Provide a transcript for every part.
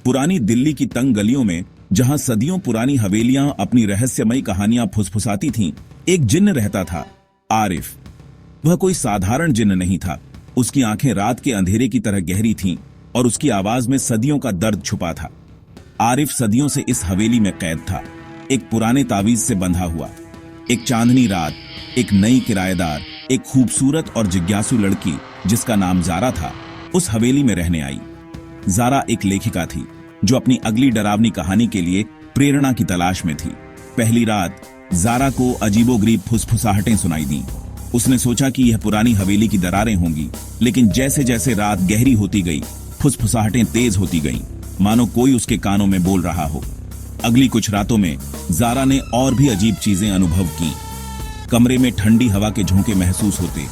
पुरानी दिल्ली की तंग गलियों में, जहां सदियों पुरानी हवेलियां अपनी रहस्यमयी कहानियां फुसफुसाती थीं, एक जिन्न रहता था, आरिफ। वह कोई साधारण जिन्न नहीं था। उसकी आंखें रात के अंधेरे की तरह गहरी थीं और उसकी आवाज में सदियों का दर्द छुपा था। आरिफ सदियों से इस हवेली में कैद था, एक पुराने तावीज से बंधा हुआ। एक चांदनी रात, एक नई किराएदार, एक खूबसूरत और जिज्ञासु लड़की जिसका नाम जारा था, उस हवेली में रहने आई। जारा एक लेखिका थी जो अपनी अगली डरावनी कहानी के लिए प्रेरणा की तलाश में थी। पहली रात जारा को अजीबोगरीब फुसफुसाहटें सुनाई दी। उसने सोचा कि यह पुरानी हवेली की दरारें होंगी, लेकिन जैसे जैसे रात गहरी होती गई, फुसफुसाहटें तेज होती गईं, मानो कोई उसके कानों में बोल रहा हो। अगली कुछ रातों में जारा ने और भी अजीब चीजें अनुभव की। कमरे में ठंडी हवा के झोंके महसूस होते,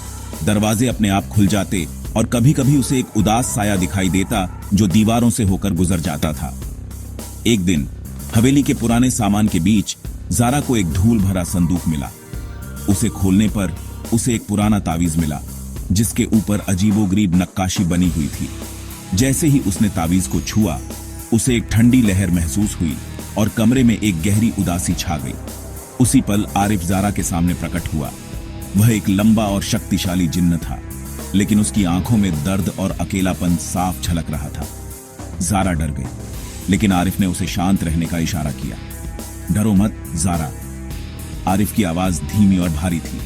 दरवाजे अपने आप खुल जाते और कभी कभी उसे एक उदास साया दिखाई देता जो दीवारों से होकर गुजर जाता था। एक दिन हवेली के पुराने सामान के बीच जारा को एक धूल भरा संदूक मिला। उसे खोलने पर उसे एक पुराना तावीज मिला जिसके ऊपर अजीबोगरीब नक्काशी बनी हुई थी। जैसे ही उसने तावीज को छुआ, उसे एक ठंडी लहर महसूस हुई और कमरे में एक गहरी उदासी छा गई। उसी पल आरिफ जारा के सामने प्रकट हुआ। वह एक लंबा और शक्तिशाली जिन्न था, लेकिन उसकी आंखों में दर्द और अकेलापन साफ झलक रहा था। जारा डर गई, लेकिन आरिफ ने उसे शांत रहने का इशारा किया। डरो मत जारा, आरिफ की आवाज धीमी और भारी थी।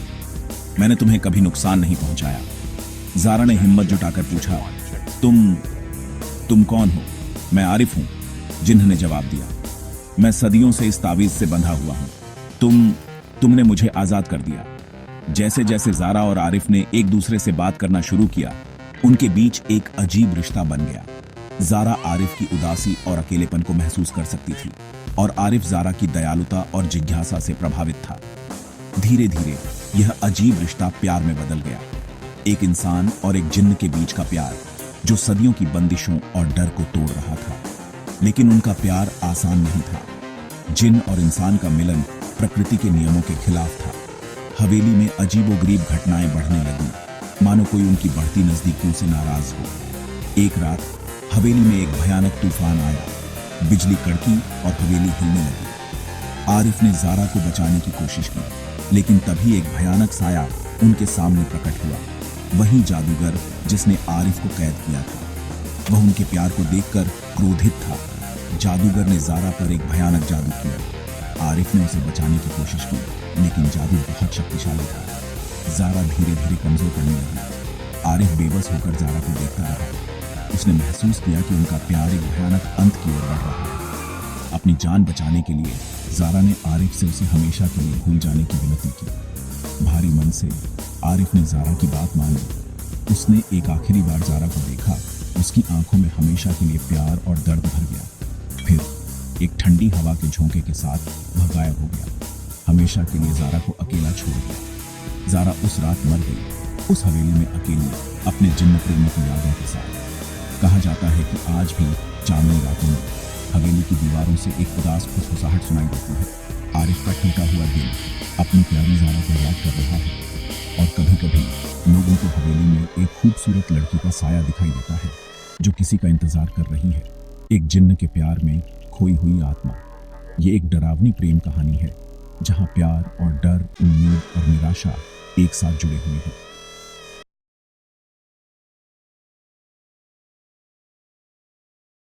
मैंने तुम्हें कभी नुकसान नहीं पहुंचाया। जारा ने हिम्मत जुटाकर पूछा, तुम कौन हो? मैं आरिफ हूं, जिन्न ने जवाब दिया। मैं सदियों से इस तावीज से बंधा हुआ हूं। तुमने मुझे आजाद कर दिया। जैसे जैसे जारा और आरिफ ने एक दूसरे से बात करना शुरू किया, उनके बीच एक अजीब रिश्ता बन गया। जारा आरिफ की उदासी और अकेलेपन को महसूस कर सकती थी और आरिफ जारा की दयालुता और जिज्ञासा से प्रभावित था। धीरे धीरे यह अजीब रिश्ता प्यार में बदल गया। एक इंसान और एक जिन्न के बीच का प्यार जो सदियों की बंदिशों और डर को तोड़ रहा था। लेकिन उनका प्यार आसान नहीं था। जिन्न और इंसान का मिलन प्रकृति के नियमों के खिलाफ था। हवेली में अजीबोगरीब घटनाएं बढ़ने लगी, मानो कोई उनकी बढ़ती नजदीकियों से नाराज हो। एक रात हवेली में एक भयानक तूफान आया। बिजली कड़की और हवेली हिलने लगी। आरिफ ने जारा को बचाने की कोशिश की, लेकिन तभी एक भयानक साया उनके सामने प्रकट हुआ। वही जादूगर जिसने आरिफ को कैद किया था। वह उनके प्यार को देखकर क्रोधित था। जादूगर ने जारा पर एक भयानक जादू किया। आरिफ ने उसे बचाने की कोशिश की, लेकिन जादू बहुत शक्तिशाली था। जारा धीरे धीरे कमजोर पड़ने लगी। आरिफ बेबस होकर जारा को देखता रहा। उसने महसूस किया कि उनका प्यार एक भयानक अंत की ओर बढ़ रहा है। अपनी जान बचाने के लिए जारा ने आरिफ से उसे हमेशा के लिए भूल जाने की विनती की। भारी मन से आरिफ ने जारा की बात मान ली। उसने एक आखिरी बार जारा को देखा। उसकी आंखों में हमेशा के लिए प्यार और दर्द भर गया। फिर एक ठंडी हवा के झोंके के साथ वह गायब हो गया। हमेशा के लिए जारा को अकेला छोड़ दिया। जारा उस रात मर गई, उस हवेली में अकेली, अपने जिन्न प्रेमी की यादों के साथ। कहा जाता है कि आज भी चांदनी रातों में हवेली की दीवारों से एक उदास फुसफुसाहट सुनाई देती है। आरिफ का टूटा हुआ दिल अपनी प्यारी जारा को याद कर रहा है और कभी कभी लोगों को हवेली में एक खूबसूरत लड़की का साया दिखाई देता है जो किसी का इंतजार कर रही है। एक जिन्न के प्यार में खोई हुई आत्मा। ये एक डरावनी प्रेम कहानी है जहां प्यार और डर, उम्मीद और निराशा एक साथ जुड़े हुए हैं।